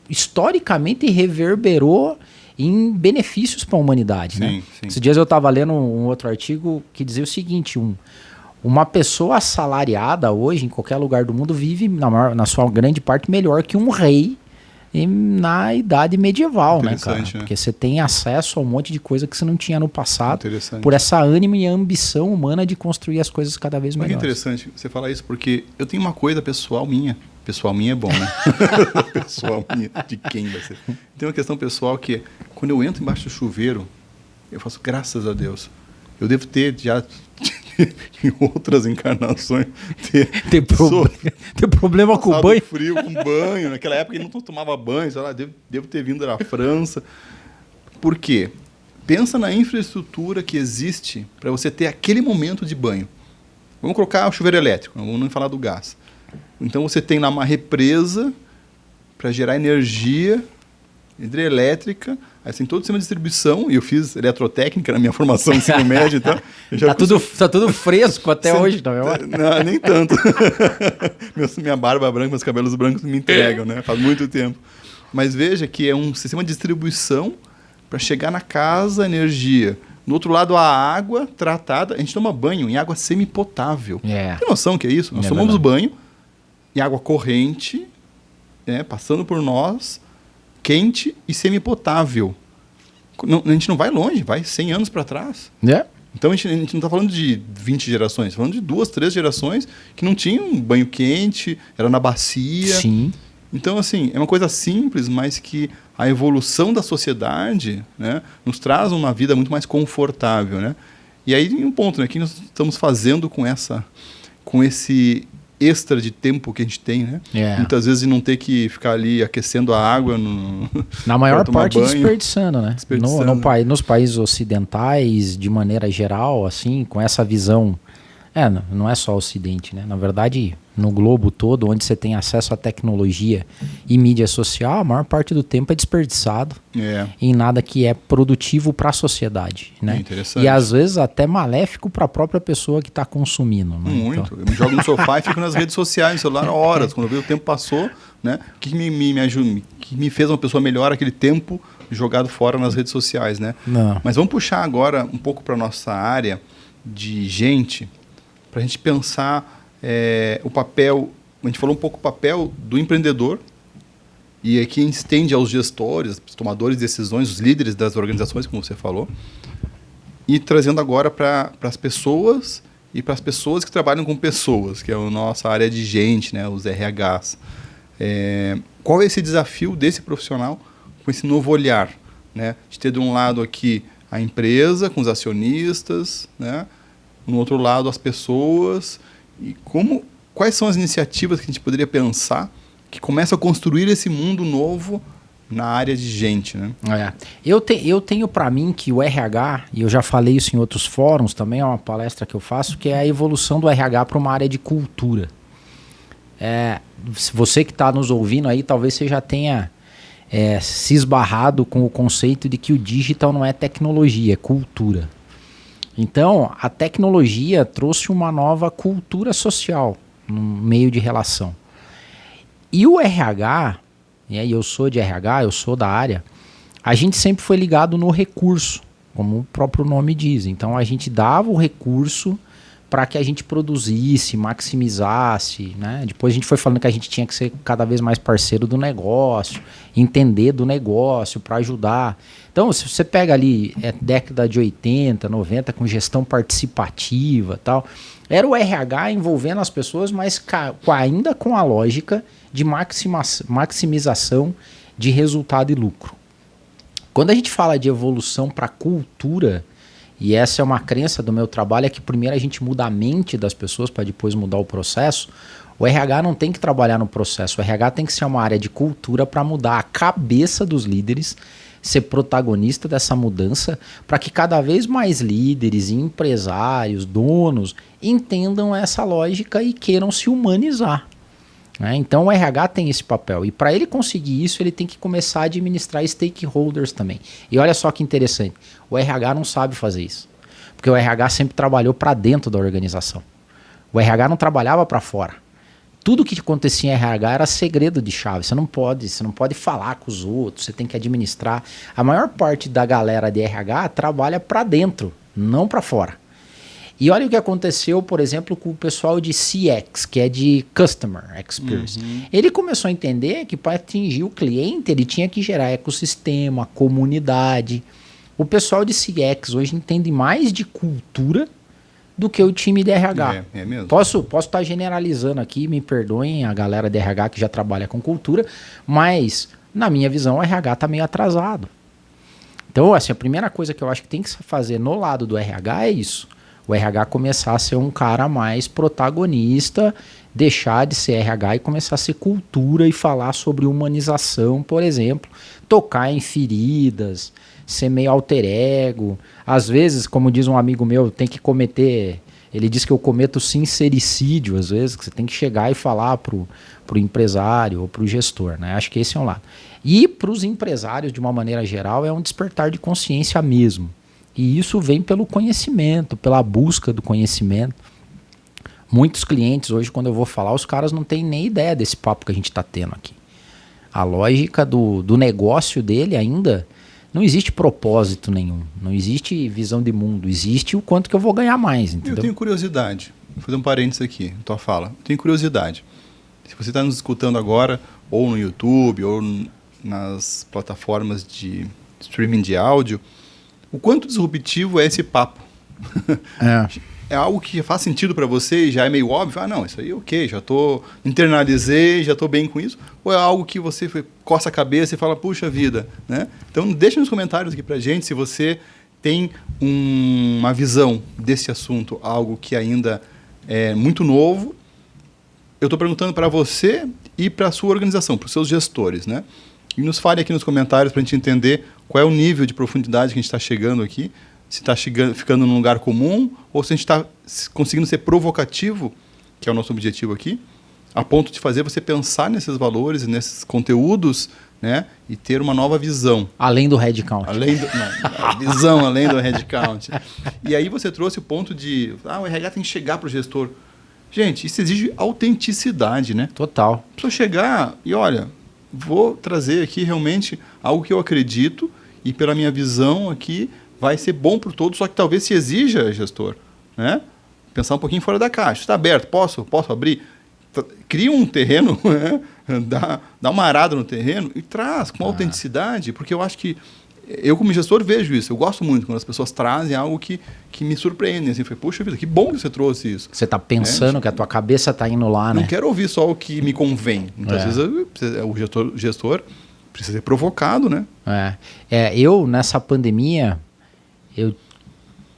historicamente reverberou em benefícios para a humanidade, né? Sim. Esses dias eu estava lendo um outro artigo que dizia o seguinte: uma pessoa assalariada hoje, em qualquer lugar do mundo, vive, na sua grande parte, melhor que um rei na idade medieval, né, cara? Né? Porque você tem acesso a um monte de coisa que você não tinha no passado, por essa ânima e ambição humana de construir as coisas cada vez melhores. É interessante você falar isso, porque eu tenho uma coisa pessoal minha. Pessoal minha é bom, né? Pessoal minha, de quem vai ser? Tem uma questão pessoal que, quando eu entro embaixo do chuveiro, eu faço graças a Deus. Eu devo ter já... em outras encarnações ter problema com o banho. Frio com banho. Naquela época ele não tomava banho, sei lá, devo ter vindo da França. Por quê? Pensa na infraestrutura que existe para você ter aquele momento de banho. Vamos colocar o chuveiro elétrico, não vamos nem falar do gás. Então você tem lá uma represa para gerar energia hidrelétrica. Aí tem todo o sistema de distribuição, e eu fiz eletrotécnica na minha formação no ensino médio, então... Tá tudo fresco até hoje, não é? Não, nem tanto. Minha barba branca, meus cabelos brancos me entregam, né? Faz muito tempo. Mas veja que é um sistema de distribuição para chegar na casa, energia. Do outro lado, a água tratada. A gente toma banho em água semipotável. Tem noção que é isso? Nós tomamos banho em água corrente, passando por nós, quente e semipotável. A gente não vai longe, vai 100 anos para trás. Então a gente não está falando de 20 gerações, falando de 2, 3 gerações que não tinham banho quente, era na bacia. Sim. Então, assim, é uma coisa simples, mas que a evolução da sociedade, né, nos traz uma vida muito mais confortável, né? E aí tem um ponto, né? O que nós estamos fazendo com esse extra de tempo que a gente tem, né? Muitas vezes de não ter que ficar ali aquecendo a água na maior parte banho, desperdiçando, né? Nos países ocidentais, de maneira geral, assim, com essa visão, não é só o Ocidente, né? Na verdade, no globo todo, onde você tem acesso à tecnologia e mídia social, a maior parte do tempo é desperdiçado em nada que é produtivo para a sociedade, né? Interessante. E às vezes até maléfico para a própria pessoa que está consumindo. Né? Muito. Então... Eu me jogo no sofá e fico nas redes sociais, no celular, horas. Quando eu vejo o tempo passou, né? O que me ajuda, que me fez uma pessoa melhor aquele tempo jogado fora nas redes sociais, né? Não. Mas vamos puxar agora um pouco para a nossa área de gente, para a gente pensar o papel. A gente falou um pouco do papel do empreendedor, e aqui a gente estende aos gestores, os tomadores de decisões, os líderes das organizações, como você falou, e trazendo agora para as pessoas e para as pessoas que trabalham com pessoas, que é a nossa área de gente, né, os RHs. Qual é esse desafio desse profissional com esse novo olhar, né, de ter de um lado aqui a empresa com os acionistas, né, no outro lado as pessoas, e quais são as iniciativas que a gente poderia pensar que começam a construir esse mundo novo na área de gente, né? Eu tenho para mim que o RH, e eu já falei isso em outros fóruns também, é uma palestra que eu faço, que é a evolução do RH para uma área de cultura. se você que está nos ouvindo aí, talvez você já tenha se esbarrado com o conceito de que o digital não é tecnologia, é cultura. Então, a tecnologia trouxe uma nova cultura social no meio de relação. E o RH, e aí eu sou de RH, eu sou da área, a gente sempre foi ligado no recurso, como o próprio nome diz. Então, a gente dava o recurso para que a gente produzisse, maximizasse, né? Depois a gente foi falando que a gente tinha que ser cada vez mais parceiro do negócio, entender do negócio para ajudar. Então, se você pega ali década de 80, 90, com gestão participativa e tal, era o RH envolvendo as pessoas, mas ainda com a lógica de maximização de resultado e lucro. Quando a gente fala de evolução para cultura, e essa é uma crença do meu trabalho, é que primeiro a gente muda a mente das pessoas para depois mudar o processo. O RH não tem que trabalhar no processo, o RH tem que ser uma área de cultura para mudar a cabeça dos líderes, ser protagonista dessa mudança, para que cada vez mais líderes, empresários, donos entendam essa lógica e queiram se humanizar. Então o RH tem esse papel, e para ele conseguir isso, ele tem que começar a administrar stakeholders também. E olha só que interessante, o RH não sabe fazer isso, porque o RH sempre trabalhou para dentro da organização. O RH não trabalhava para fora. Tudo que acontecia em RH era segredo de chave. Você não pode falar com os outros, você tem que administrar. A maior parte da galera de RH trabalha para dentro, não para fora. E olha o que aconteceu, por exemplo, com o pessoal de CX, que é de Customer Experience. Ele começou a entender que para atingir o cliente, ele tinha que gerar ecossistema, comunidade. O pessoal de CX hoje entende mais de cultura do que o time de RH. É mesmo. Posso estar generalizando aqui, me perdoem a galera de RH que já trabalha com cultura, mas na minha visão o RH está meio atrasado. Então, assim, a primeira coisa que eu acho que tem que se fazer no lado do RH é isso. O RH começar a ser um cara mais protagonista, deixar de ser RH e começar a ser cultura e falar sobre humanização, por exemplo, tocar em feridas, ser meio alter ego. Às vezes, como diz um amigo meu, tem que cometer... Ele diz que eu cometo sincericídio, às vezes, que você tem que chegar e falar pro empresário ou pro gestor, né? Acho que esse é um lado. E para os empresários, de uma maneira geral, é um despertar de consciência mesmo. E isso vem pelo conhecimento, pela busca do conhecimento. Muitos clientes hoje, quando eu vou falar, os caras não têm nem ideia desse papo que a gente está tendo aqui. A lógica do negócio dele ainda não existe propósito nenhum, não existe visão de mundo, existe o quanto que eu vou ganhar mais, entendeu? Eu tenho curiosidade, vou fazer um parênteses aqui na tua fala. Eu tenho curiosidade. Se você está nos escutando agora, ou no YouTube, ou nas plataformas de streaming de áudio, o quanto disruptivo é esse papo? É algo que faz sentido para você e já é meio óbvio? Ah, não, isso aí ok, já internalizei, já estou bem com isso. Ou é algo que você coça a cabeça e fala, puxa vida, né? Então deixa nos comentários aqui para gente se você tem uma visão desse assunto, algo que ainda é muito novo. Eu estou perguntando para você e para a sua organização, para os seus gestores, né? E nos fale aqui nos comentários para a gente entender qual é o nível de profundidade que a gente está chegando aqui, se está ficando num lugar comum ou se a gente está conseguindo ser provocativo, que é o nosso objetivo aqui, a ponto de fazer você pensar nesses valores e nesses conteúdos, né, e ter uma nova visão. Além do headcount. Visão além do headcount. E aí você trouxe o ponto de, o RH tem que chegar para o gestor. Gente, isso exige autenticidade, né? Total. Precisa chegar e, olha, vou trazer aqui realmente algo que eu acredito e pela minha visão aqui vai ser bom para todos, só que talvez se exija, gestor, né? Pensar um pouquinho fora da caixa. Está aberto? Posso abrir? Cria um terreno, né? dá uma arada no terreno e traz com autenticidade, porque eu acho que eu como gestor vejo isso. Eu gosto muito quando as pessoas trazem algo que me surpreende. Assim, puxa vida, que bom que você trouxe isso. Você está pensando que a tua cabeça está indo lá, né? Não quero ouvir só o que me convém. Muitas vezes o gestor precisa ser provocado, né? Eu, nessa pandemia,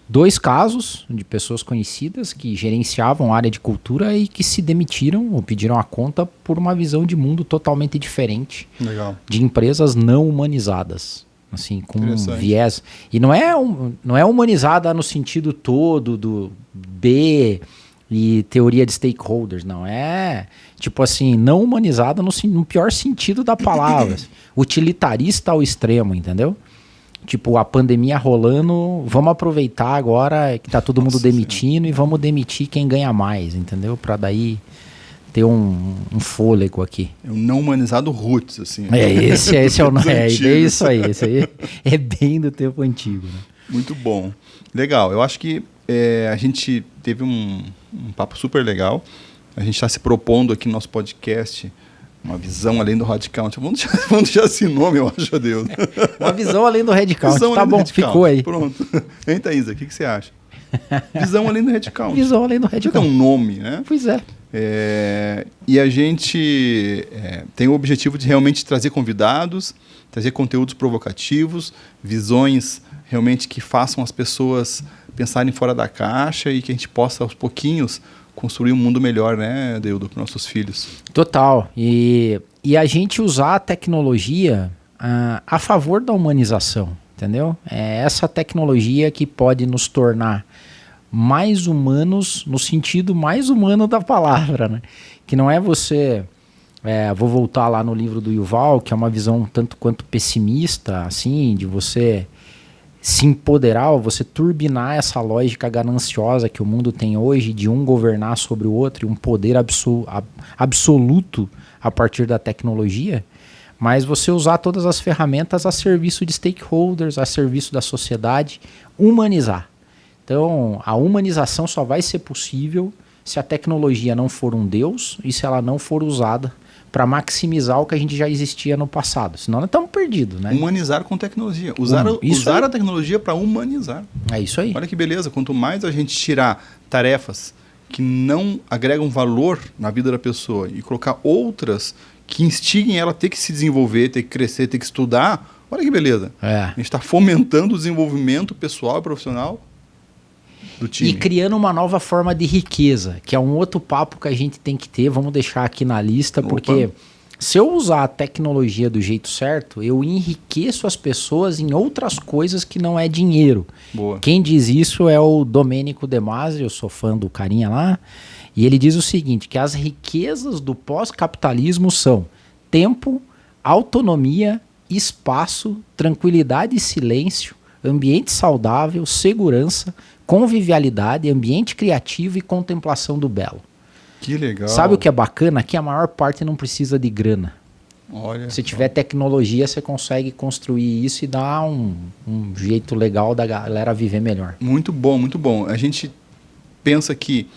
2 casos de pessoas conhecidas que gerenciavam a área de cultura e que se demitiram ou pediram a conta por uma visão de mundo totalmente diferente. Legal. De empresas não humanizadas. Assim, com um viés. E não é humanizada no sentido todo do B, e teoria de stakeholders, não. É, tipo assim, não humanizada no pior sentido da palavra. Utilitarista ao extremo, entendeu? Tipo, a pandemia rolando, vamos aproveitar agora que tá todo mundo demitindo e vamos demitir quem ganha mais, entendeu? Pra daí ter um fôlego aqui. É um não humanizado roots, assim. Esse é o... bem isso aí. Esse aí é bem do tempo antigo, né? Muito bom. Legal. Eu acho que a gente teve um papo super legal. A gente está se propondo aqui no nosso podcast uma visão além do headcount. Vamos deixar esse nome, eu acho, Deus. Uma visão além do headcount. Tá bom, ficou aí. Pronto. Hein, Thaisa? O que você acha? Visão além do headcount. Visão além do headcount. É um nome, né? Pois é. E a gente tem o objetivo de realmente trazer convidados, trazer conteúdos provocativos, visões realmente que façam as pessoas pensarem fora da caixa e que a gente possa, aos pouquinhos, construir um mundo melhor, né, Deudo, para nossos filhos. Total. E a gente usar a tecnologia a favor da humanização, entendeu? É essa tecnologia que pode nos tornar mais humanos no sentido mais humano da palavra, né? Que não é você... vou voltar lá no livro do Yuval, que é uma visão tanto quanto pessimista, assim, de você se empoderar, você turbinar essa lógica gananciosa que o mundo tem hoje, de um governar sobre o outro e um poder absoluto a partir da tecnologia, mas você usar todas as ferramentas a serviço de stakeholders, a serviço da sociedade, humanizar. Então, a humanização só vai ser possível se a tecnologia não for um deus e se ela não for usada para maximizar o que a gente já existia no passado. Senão nós estamos perdidos, né? Humanizar com tecnologia. Usar a tecnologia para humanizar. É isso aí. Olha que beleza. Quanto mais a gente tirar tarefas que não agregam valor na vida da pessoa e colocar outras que instiguem ela a ter que se desenvolver, ter que crescer, ter que estudar, olha que beleza. A gente está fomentando o desenvolvimento pessoal e profissional do time. E criando uma nova forma de riqueza, que é um outro papo que a gente tem que ter, vamos deixar aqui na lista, porque se eu usar a tecnologia do jeito certo, eu enriqueço as pessoas em outras coisas que não é dinheiro. Boa. Quem diz isso é o Domênico De Masi, eu sou fã do carinha lá, e ele diz o seguinte, que as riquezas do pós-capitalismo são tempo, autonomia, espaço, tranquilidade e silêncio, ambiente saudável, segurança, convivialidade, ambiente criativo e contemplação do belo. Que legal. Sabe o que é bacana? Que a maior parte não precisa de grana. Olha. Se tiver tecnologia, você consegue construir isso e dar um jeito legal da galera viver melhor. Muito bom, muito bom. A gente pensa que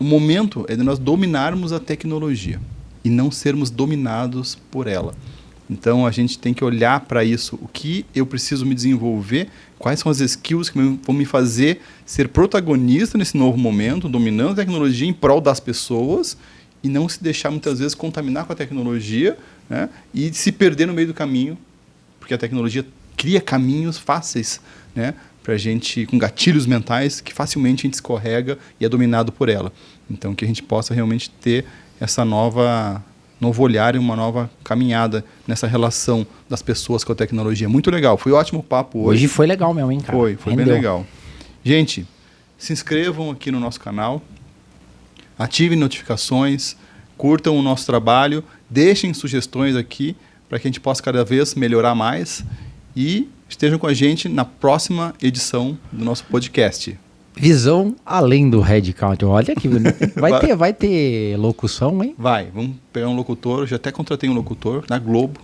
o momento é de nós dominarmos a tecnologia e não sermos dominados por ela. Então, a gente tem que olhar para isso. O que eu preciso me desenvolver? Quais são as skills que vão me fazer ser protagonista nesse novo momento, dominando a tecnologia em prol das pessoas e não se deixar, muitas vezes, contaminar com a tecnologia, né? E se perder no meio do caminho, porque a tecnologia cria caminhos fáceis, né? Para a gente, com gatilhos mentais, que facilmente a gente escorrega e é dominado por ela. Então, que a gente possa realmente ter essa novo olhar e uma nova caminhada nessa relação das pessoas com a tecnologia. Muito legal. Foi um ótimo papo hoje. Hoje foi legal mesmo, hein, cara? Foi bem legal. Gente, se inscrevam aqui no nosso canal, ativem notificações, curtam o nosso trabalho, deixem sugestões aqui para que a gente possa cada vez melhorar mais e estejam com a gente na próxima edição do nosso podcast. Visão além do headcount. Olha que bonito. Vai ter locução, hein? Vai. Vamos pegar um locutor. Já até contratei um locutor na Globo.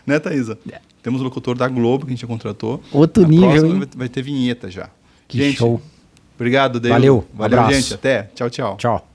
Né, Thaisa? Temos um locutor da Globo que a gente já contratou. Outro nível, hein? Vai ter vinheta já. Que show. Obrigado, Deus. Valeu, Valeu, abraço. gente. Até. Tchau, tchau. Tchau.